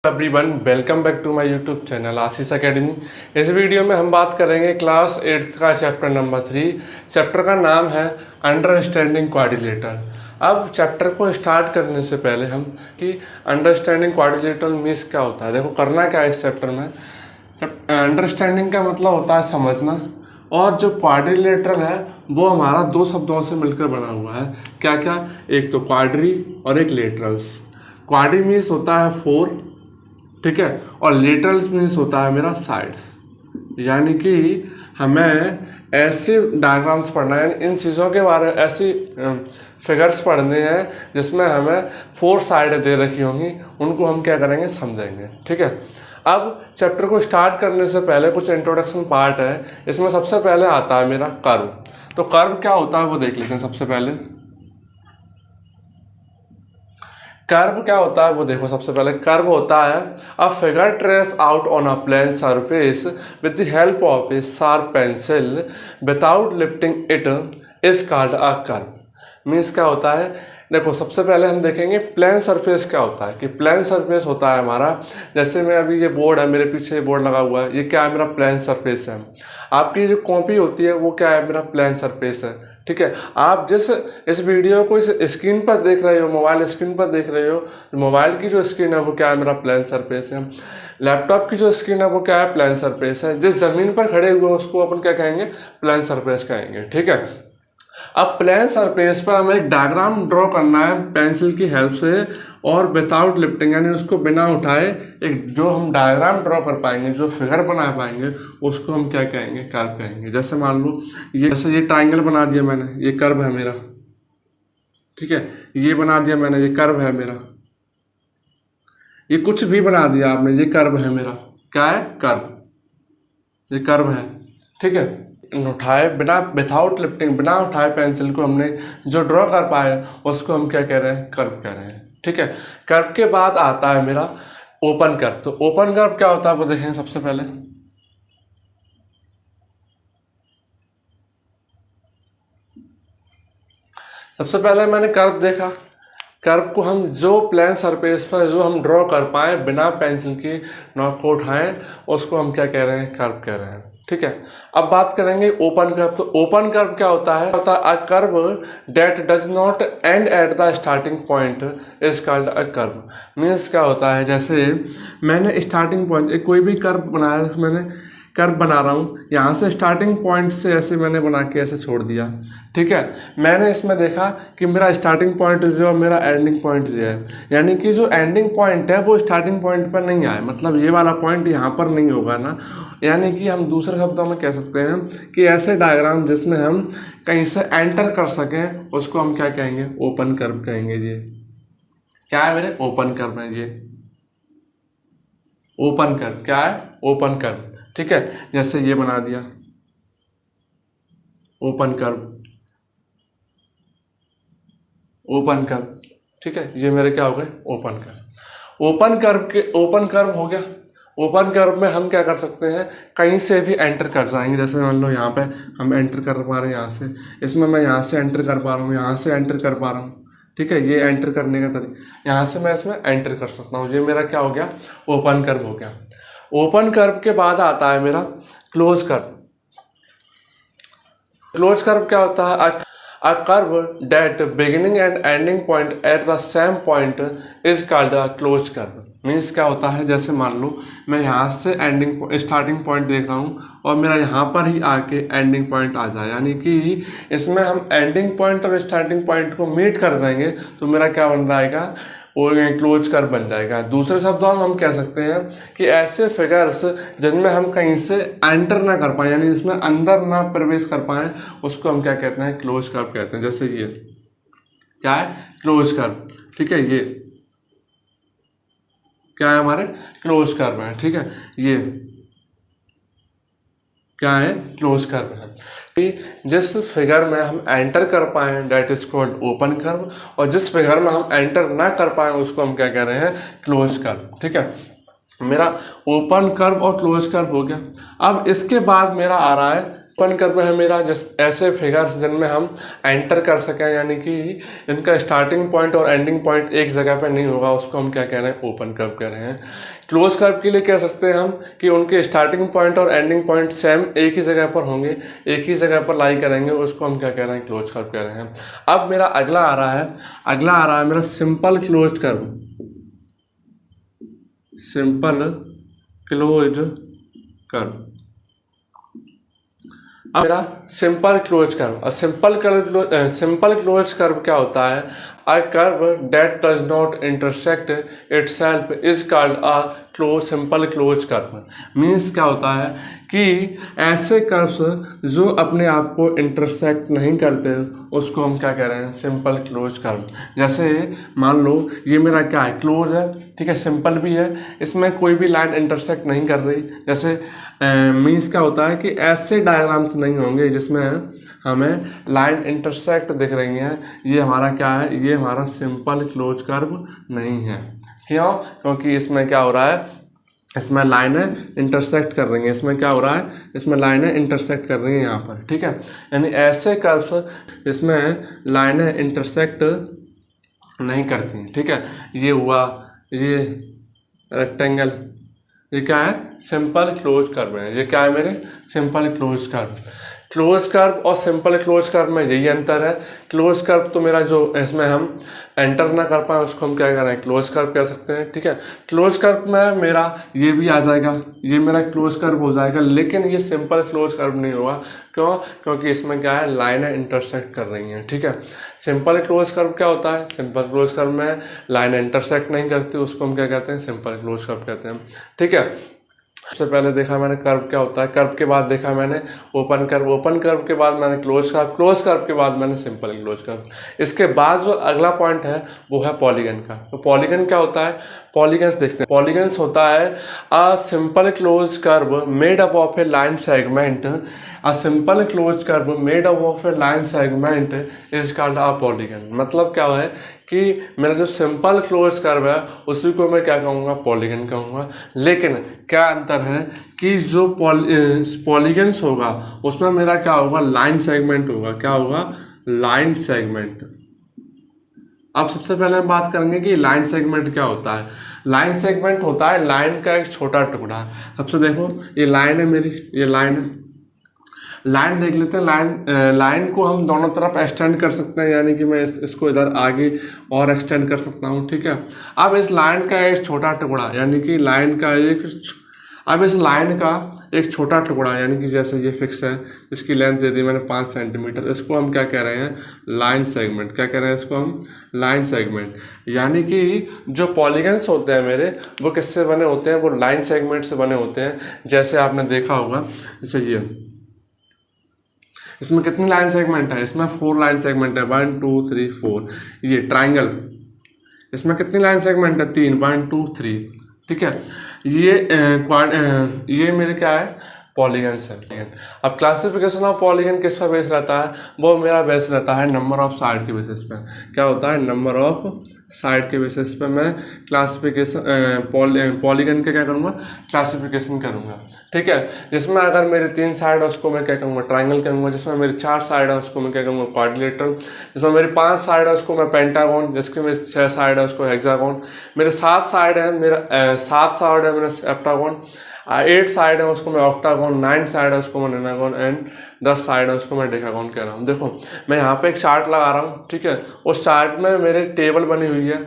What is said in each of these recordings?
Everyone, welcome back to my YouTube channel Ashish academy. इस video में हम बात करेंगे क्लास 8th का चैप्टर नंबर 3। चैप्टर का नाम है अंडरस्टैंडिंग क्वाड्रिलेटरल। अब चैप्टर को स्टार्ट करने से पहले हम कि अंडरस्टैंडिंग क्वाड्रिलेटरल मीन्स क्या होता है, देखो करना क्या है इस चैप्टर में। अंडरस्टैंडिंग का मतलब होता है समझना, और जो क्वाड्रिलेटरल है वो हमारा दो शब्दों से मिलकर बना हुआ है। क्या क्या? एक तो क्वाड्री और एक लेटरल्स। क्वाड्री मीन्स होता है 4, ठीक है, और लेटरल्स मीन्स होता है मेरा साइड्स। यानी कि हमें ऐसे डायग्राम्स पढ़ना है, इन चीज़ों के बारे में ऐसी फिगर्स पढ़ने हैं जिसमें हमें 4 साइड दे रखी होंगी, उनको हम क्या करेंगे, समझेंगे। ठीक है, अब चैप्टर को स्टार्ट करने से पहले कुछ इंट्रोडक्शन पार्ट है। इसमें सबसे पहले आता है मेरा कर्व। तो कर्व क्या होता है वो देख लेते हैं। सबसे पहले कर्व क्या होता है वो देखो। सबसे पहले कर्व होता है a figure trace out on a plane surface with the help of a sharp pencil without lifting it is called a curve. Means क्या होता है, देखो सबसे पहले हम देखेंगे प्लेन सरफेस क्या होता है। कि प्लेन सरफेस होता है हमारा, जैसे मैं अभी ये बोर्ड है, मेरे पीछे ये बोर्ड लगा हुआ है, ये क्या है, मेरा प्लेन सरफेस है। आपकी जो कॉपी होती है वो क्या है, मेरा प्लेन सरफेस है। ठीक है, आप जिस इस वीडियो को इस स्क्रीन पर देख रहे हो, मोबाइल स्क्रीन पर देख रहे हो, मोबाइल की जो स्क्रीन है वो क्या है, मेरा प्लेन सरफेस है। लैपटॉप की जो स्क्रीन है वो क्या है, प्लेन सरफेस है। जिस ज़मीन पर खड़े हुए उसको अपन क्या कहेंगे, प्लेन सरफेस कहेंगे। ठीक है, अब प्लेन सरफेस पर हमें एक डायग्राम ड्रॉ करना है पेंसिल की हेल्प से, और विदाउट लिफ्टिंग, यानी उसको बिना उठाए एक जो हम डायग्राम ड्रॉ कर पाएंगे, जो फिगर बना पाएंगे, उसको हम क्या कहेंगे, कर्व कहेंगे। जैसे मान लो जैसे ये ट्राइंगल बना दिया मैंने, ये कर्व है मेरा। ठीक है, ये बना दिया मैंने, ये कर्व है मेरा। ये कुछ भी बना दिया आपने, ये कर्व है मेरा। क्या है, कर्व, ये कर्व है। ठीक है, उठाए बिना, विदाउट लिफ्टिंग, बिना उठाए पेंसिल को हमने जो ड्रॉ कर पाए उसको हम क्या कह रहे हैं, कर्व कह रहे हैं। ठीक है, कर्व के बाद आता है मेरा ओपन कर्व। तो ओपन कर्व क्या होता है वो देखेंगे। सबसे पहले मैंने कर्व देखा। कर्व को हम जो प्लेन सरफेस पर जो हम ड्रॉ कर पाए बिना पेंसिल की नॉक को उठाएं, उसको हम क्या कह रहे हैं, कर्व कह रहे हैं। ठीक है, अब बात करेंगे ओपन कर्व। तो ओपन कर्व क्या होता है, a curve that does not and at the starting point is called a curve. Means क्या होता है, जैसे मैंने स्टार्टिंग पॉइंट, कोई भी कर्व बनाया, मैंने कर्व बना रहा हूँ, यहाँ से स्टार्टिंग पॉइंट से ऐसे मैंने बना के ऐसे छोड़ दिया। ठीक है, मैंने इसमें देखा कि मेरा स्टार्टिंग पॉइंट जो है, मेरा एंडिंग पॉइंट जो है, यानी कि जो एंडिंग पॉइंट है वो स्टार्टिंग पॉइंट पर नहीं आए, मतलब ये वाला पॉइंट यहाँ पर नहीं होगा ना। यानी कि हम दूसरे शब्दों में कह सकते हैं कि ऐसे डायग्राम जिसमें हम कहीं से एंटर कर सकें, उसको हम क्या कहेंगे, ओपन कर्व कहेंगे। ये क्या है मेरे, ओपन कर्व है। ये ओपन कर्व क्या है, ओपन कर्व। ठीक है, जैसे ये बना दिया ओपन कर्व, ओपन कर्व। ठीक है, ये मेरे क्या हो गए, ओपन कर्व। ओपन कर्व हो गया। ओपन कर्व में हम क्या कर सकते हैं, कहीं से भी एंटर कर जाएंगे। जैसे मान लो यहाँ पे हम एंटर कर पा रहे हैं, यहाँ से, इसमें मैं यहाँ से एंटर कर पा रहा हूँ, यहाँ से एंटर कर पा रहा हूँ। ठीक है, ये एंटर करने का तरीका, यहाँ से मैं इसमें एंटर कर सकता हूँ। ये मेरा क्या हो गया, ओपन कर्व हो गया। ओपन कर्व के बाद आता है मेरा क्लोज कर्व। क्लोज कर्व क्या होता है, a curve that beginning and ending point at the same point is called a close curve. Means क्या होता है, जैसे मान लो मैं यहाँ से स्टार्टिंग पॉइंट देख रहा हूँ और मेरा यहाँ पर ही आके एंडिंग पॉइंट आ जाए, यानी कि इसमें हम एंडिंग पॉइंट और स्टार्टिंग पॉइंट को मीट कर देंगे, तो मेरा क्या बन जाएगा, वो क्लोज कर्व बन जाएगा। दूसरे शब्दों में हम कह सकते हैं कि ऐसे फिगर्स जिनमें हम कहीं से एंटर ना कर पाए, यानी इसमें अंदर ना प्रवेश कर पाए, उसको हम क्या कहते हैं, क्लोज कर्व कहते हैं। जैसे ये क्या है, क्लोज कर्व। ठीक है, ये क्या है, हमारे क्लोज कर्व है। ठीक है, ये क्या है, क्लोज कर्व है। कि जिस फिगर में हम एंटर कर पाए that is called open curve, और जिस फिगर में हम एंटर ना कर पाए उसको हम क्या कह रहे हैं, क्लोज कर्व। ठीक है, मेरा ओपन कर्व और क्लोज कर्व हो गया। अब इसके बाद मेरा आ रहा है ओपन कर्व है मेरा जिस ऐसे फिगर्स जिनमें हम एंटर कर सकें, यानी कि इनका स्टार्टिंग पॉइंट और एंडिंग पॉइंट एक जगह पर नहीं होगा, उसको हम क्या कह रहे हैं, ओपन कर्व कह रहे हैं। क्लोज कर्व के लिए कह सकते हैं हम कि उनके स्टार्टिंग पॉइंट और एंडिंग पॉइंट सेम एक ही जगह पर होंगे, एक ही जगह पर लाई करेंगे, उसको हम क्या कह रहे हैं, क्लोज कर्व कह रहे हैं। अब मेरा अगला आ रहा है मेरा simple close curve, simple close curve. अब मेरा सिंपल क्लोज कर्व, और सिंपल क्लोज कर्व क्या होता है, a curve that does not intersect itself is called a simple close curve. Means क्या होता है कि ऐसे कर्व्स जो अपने आप को इंटरसेक्ट नहीं करते उसको हम क्या कह रहे हैं, सिंपल क्लोज कर्व। जैसे मान लो ये मेरा क्या है, क्लोज है, ठीक है, सिंपल भी है, इसमें कोई भी लाइन इंटरसेक्ट नहीं कर रही। जैसे मीन्स क्या होता है कि ऐसे डायग्राम्स नहीं होंगे जिसमें हमें लाइन इंटरसेक्ट दिख रही हैं, ये हमारा क्या है, ये हमारा सिंपल क्लोज कर्व नहीं है। क्यों? क्योंकि इसमें क्या हो रहा है, इसमें लाइनें इंटरसेक्ट कर रही हैं, इसमें क्या हो रहा है, इसमें लाइनें इंटरसेक्ट कर रही हैं यहाँ पर, ठीक है। यानी ऐसे कर्व्स इसमें लाइनें इंटरसेक्ट नहीं करती, ठीक है। ये हुआ, ये रेक्टेंगल, ये क्या है, सिंपल क्लोज कर्व है। ये क्या है मेरे, simple close curve. Close curve और सिंपल क्लोज कर्व में यही अंतर है। क्लोज कर्व तो मेरा जो इसमें हम एंटर ना कर पाए उसको हम क्या कर रहे हैं, क्लोज कर्व कर सकते हैं, ठीक है। क्लोज कर्व में मेरा ये भी आ जाएगा, ये मेरा क्लोज कर्व हो जाएगा, लेकिन ये सिंपल क्लोज कर्व नहीं होगा। क्यों? क्योंकि इसमें क्या है, लाइनें इंटरसेक्ट कर रही हैं, ठीक है। सिंपल क्लोज कर्व क्या होता है, सिंपल क्लोज कर्व में लाइन इंटरसेक्ट नहीं करती, उसको हम क्या कहते हैं, सिंपल क्लोज कर्व कहते हैं, ठीक है। सबसे पहले देखा मैंने कर्व क्या होता है, कर्व के बाद देखा मैंने ओपन कर्व, ओपन कर्व के बाद मैंने क्लोज कर्व, क्लोज कर्व के बाद मैंने सिंपल क्लोज कर्व। इसके बाद जो अगला पॉइंट है वो है पॉलीगन का। तो पॉलीगन क्या होता है, पॉलीगन्स देखते हैं। पॉलीगन्स होता है a simple close curve made up of A line segment, a simple close curve made up of A line segment is called a polygon. मतलब क्या है कि मेरा जो सिंपल क्लोज कर्व है उसी को मैं क्या कहूँगा, पॉलीगन कहूँगा। लेकिन क्या अंतर है कि जो पॉलीगन्स होगा उसमें मेरा क्या होगा, लाइन सेगमेंट होगा। क्या होगा, लाइन सेगमेंट। अब सबसे पहले हम बात करेंगे कि लाइन सेगमेंट क्या होता है। लाइन सेगमेंट होता है लाइन का एक छोटा टुकड़ा। सबसे देखो ये लाइन है मेरी, ये लाइन है, लाइन देख लेते हैं। लाइन को हम दोनों तरफ एक्सटेंड कर सकते हैं, यानी कि मैं इसको इधर आगे और एक्सटेंड कर सकता हूँ, ठीक है। अब इस लाइन का एक छोटा टुकड़ा, यानी कि लाइन का अब इस लाइन का एक छोटा टुकड़ा, यानी कि जैसे ये फिक्स है, इसकी लेंथ दे दी मैंने 5 सेंटीमीटर, इसको हम क्या कह रहे हैं, लाइन सेगमेंट। क्या कह रहे हैं इसको हम, लाइन सेगमेंट। यानी कि जो पॉलीगन्स होते हैं मेरे, वो किससे बने होते हैं, वो लाइन सेगमेंट से बने होते हैं। जैसे आपने देखा होगा, जैसे ये, इसमें कितनी लाइन सेगमेंट है, इसमें 4 लाइन सेगमेंट है, 1 2 3 4। ये ट्राइंगल, इसमें कितनी लाइन सेगमेंट है, 3, 1 2 3, ठीक है। ये मेरे क्या है, पॉलीगन्स है। अब क्लासिफिकेशन ऑफ पॉलीगन किस पर बेस रहता है, वो मेरा बेस रहता है नंबर ऑफ साइड के बेसिस पे। क्या होता है, नंबर ऑफ साइड के बेसिस पे मैं क्लासिफिकेशन पॉलीगन का क्या करूँगा, क्लासिफिकेशन करूँगा, ठीक है। जिसमें अगर मेरे 3 साइड है उसको मैं क्या कहूँगा, ट्राइंगल कहूँगा। जिसमें मेरी 4 साइड है उसको मैं क्या कहूँगा, क्वाड्रिलेटरल। जिसमें मेरी 5 साइड है उसको मैं पेंटागन। जिसके मेरे 6 साइड है उसको हेक्सागन। मेरे 7 साइड है मेरा 7 साइड है मेरा सेप्टागन। 8 साइड है उसको मैं ऑक्टागन। 9 साइड है उसको मैं नेनागन। एंड 10 साइड है उसको मैं डेकागन कह रहा हूँ। देखो मैं यहाँ पे एक चार्ट लगा रहा हूँ, ठीक है। उस चार्ट में मेरे टेबल बनी हुई है,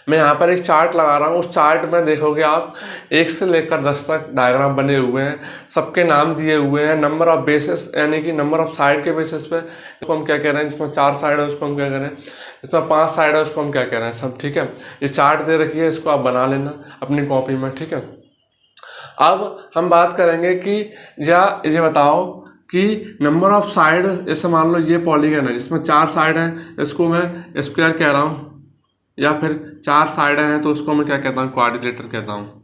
मैं यहाँ पर एक चार्ट लगा रहा हूँ। उस चार्ट में देखोगे आप 1 से लेकर 10 तक डायग्राम बने हुए हैं, सबके नाम दिए हुए हैं, नंबर ऑफ बेसिस यानी कि नंबर ऑफ साइड के बेसिस पे इसको हम क्या कह रहे हैं। जिसमें 4 साइड है उसको हम क्या कह रहे हैं, जिसमें 5 साइड है उसको हम क्या कह रहे हैं, सब ठीक है। ये चार्ट दे रखी है, इसको आप बना लेना अपनी कॉपी में, ठीक है। अब हम बात करेंगे कि ये बताओ कि नंबर ऑफ साइड, जैसे मान लो ये पॉलीगन है जिसमें 4 साइड है, इसको मैं स्क्वायर कह रहा हूँ, या फिर 4 साइड हैं तो उसको मैं क्या कहता हूँ, क्वाड्रिलेटर कहता हूँ।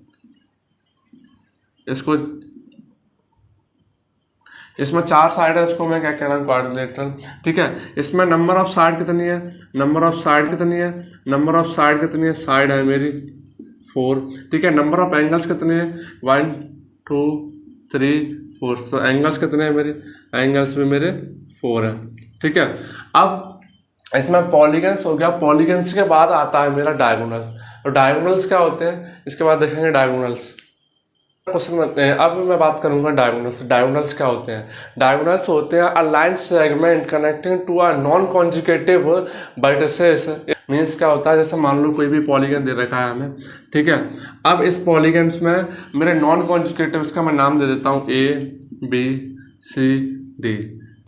इसमें 4 साइड है, इसको मैं क्या कह रहा हूँ, क्वाड्रिलेटर, ठीक है। इसमें नंबर ऑफ साइड कितनी है, नंबर ऑफ साइड कितनी है, नंबर ऑफ साइड कितनी है, साइड है मेरी 4, ठीक है। नंबर ऑफ एंगल्स कितने हैं, 1 2 3 4। तो एंगल्स कितने हैं मेरे, एंगल्स भी मेरे 4 हैं। ठीक है, अब इसमें पॉलीगन्स हो गया, पॉलीगन्स के बाद आता है मेरा डायगोनल। और डायगोनल्स क्या होते हैं, इसके बाद देखेंगे डायगोनल्स क्वेश्चन बनते हैं। अब मैं बात करूंगा डायगोनल्स। डायगोनल्स क्या होते हैं, डायगोनल्स होते हैं a line segment connecting two a non conjugative vertices. Means क्या होता है, जैसे मान लो कोई भी पॉलीगन दे रखा है हमें, ठीक है। अब इस पॉलीगन्स में मेरे नॉन कॉन्जुगेटिव्स का मैं नाम दे देता हूँ A B C D,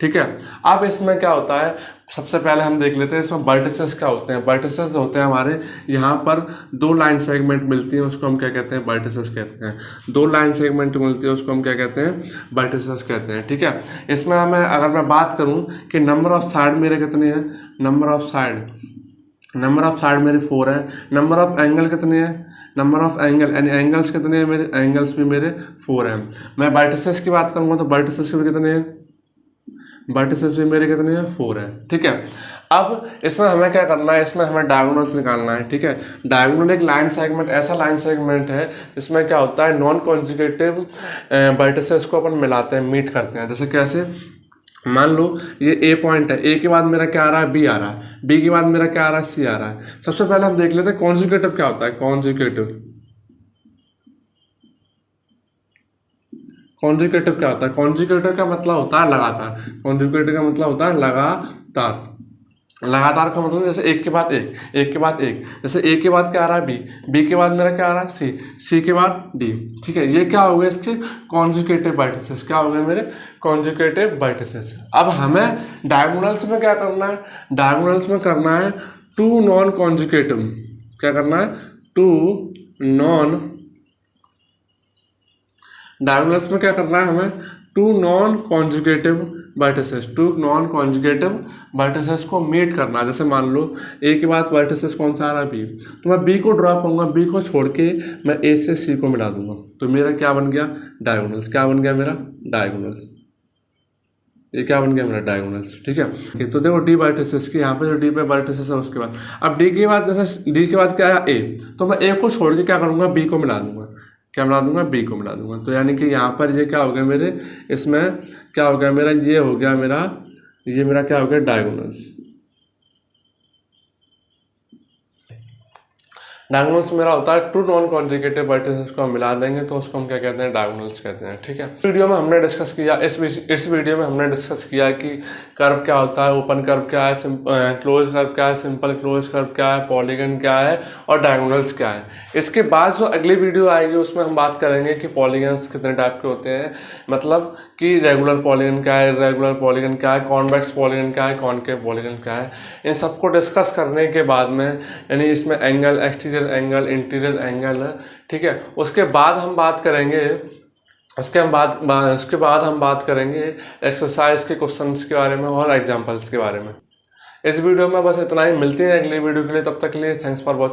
ठीक है। अब इसमें क्या होता है, सबसे पहले हम देख लेते हैं इसमें वर्टिसेस क्या होते हैं। वर्टिसेस होते हैं हमारे यहाँ पर 2 लाइन सेगमेंट मिलती है, उसको हम क्या कहते हैं, वर्टिसेस कहते हैं। 2 लाइन सेगमेंट मिलती है, उसको हम क्या कहते हैं, वर्टिसेस कहते हैं। ठीक है, इसमें हमें अगर मैं बात करूँ कि नंबर ऑफ साइड मेरे कितने हैं, नंबर ऑफ साइड मेरे 4 है। नंबर ऑफ एंगल कितने हैं, नंबर ऑफ एंगल यानी एंगल्स कितने हैं मेरे, एंगल्स भी मेरे 4 हैं। मैं वर्टिसेस की बात करूँगा तो वर्टिसेस भी कितने हैं, वर्टिसेस भी मेरे कितने हैं, 4 है। ठीक है, अब इसमें हमें क्या करना है, इसमें हमें डायगोनल्स निकालना है। ठीक है, डायगोनल एक लाइन सेगमेंट, ऐसा लाइन सेगमेंट है जिसमें क्या होता है, नॉन कॉन्जुगेटिव वर्टिसेस को अपन मिलाते हैं, मीट करते हैं। जैसे कैसे, मान लो ये A पॉइंट है, A के बाद मेरा क्या आ रहा है, B आ रहा है, B के बाद मेरा क्या आ रहा है, C आ रहा है। सबसे पहले हम देख लेते हैं कॉन्जुगेटिव क्या होता है। कॉन्जुगेटिव क्या होता है, कॉन्जुगेटिव का मतलब होता है लगातार। कॉन्जुगेटिव का मतलब होता है लगातार। लगातार का मतलब जैसे एक के बाद एक, एक के बाद एक। जैसे A के बाद क्या आ रहा है, B के बाद मेरा क्या आ रहा है, C के बाद D। ठीक है, ये क्या हो गया, इसके कॉन्जुगेटिव वर्टिसेस। क्या हो गए मेरे, कॉन्जुगेटिव वर्टिसेस। अब हमें डायगोनल्स में क्या करना है, डायगोनल्स में करना है 2 नॉन कॉन्जुगेटिव। क्या करना है, 2 नॉन, डायगोनल्स में क्या करना है हमें, 2 non conjugative vertices. 2 non conjugative vertices को मीट करना है। जैसे मान लो A के बाद वर्टिसेस कौन सा आ रहा है, B, तो मैं B को ड्रॉ करूँगा, B को छोड़ के मैं A से C को मिला दूंगा, तो मेरा क्या बन गया, डायगोनल्स। क्या बन गया मेरा, डायगोनल्स। ये क्या बन गया मेरा, डायगोनल्स। ठीक है, तो देखो D वर्टिसेस की, यहाँ पे जो D पे वर्टिसेस है उसके बाद, अब D के बाद, जैसे D के बाद क्या है A, तो मैं A को छोड़ के क्या करूँगा, B को मिला दूंगा। क्या मिला दूंगा, B को मिला दूंगा। तो यानी कि यहाँ पर ये क्या हो गया मेरे, इसमें क्या हो गया मेरा, ये हो गया मेरा, ये मेरा क्या हो गया, डायगोनल्स। डायगोनल्स मेरा होता है 2 नॉन कॉन्जुगेटिव वर्टिसेस को हम मिला देंगे तो उसको हम क्या कहते हैं, डायगोनल्स कहते हैं। ठीक है, वीडियो में हमने डिस्कस किया, इस वीडियो में हमने डिस्कस किया कि कर्व क्या होता है, ओपन कर्व क्या है, क्लोज कर्व क्या है, सिंपल क्लोज कर्व क्या है, पॉलीगन क्या है और डायगोनल्स क्या है। इसके बाद जो अगली वीडियो आएगी उसमें हम बात करेंगे कि पॉलीगन्स कितने टाइप के होते हैं, मतलब कि रेगुलर पॉलीगन क्या है, इरेगुलर पॉलीगन क्या है, कॉन्वेक्स पॉलीगन क्या है, कॉनकेव पॉलीगन क्या है। इन सबको डिस्कस करने के बाद में, यानी इसमें angle, exterior angle, interior angle, ठीक है, उसके बाद हम बात करेंगे, उसके बाद हम बात करेंगे एक्सरसाइज के क्वेश्चंस के बारे में और एग्जांपल्स के बारे में। इस वीडियो में बस इतना ही, मिलते हैं अगली वीडियो के लिए, तब तक के लिए थैंक्स फॉर वॉचिंग।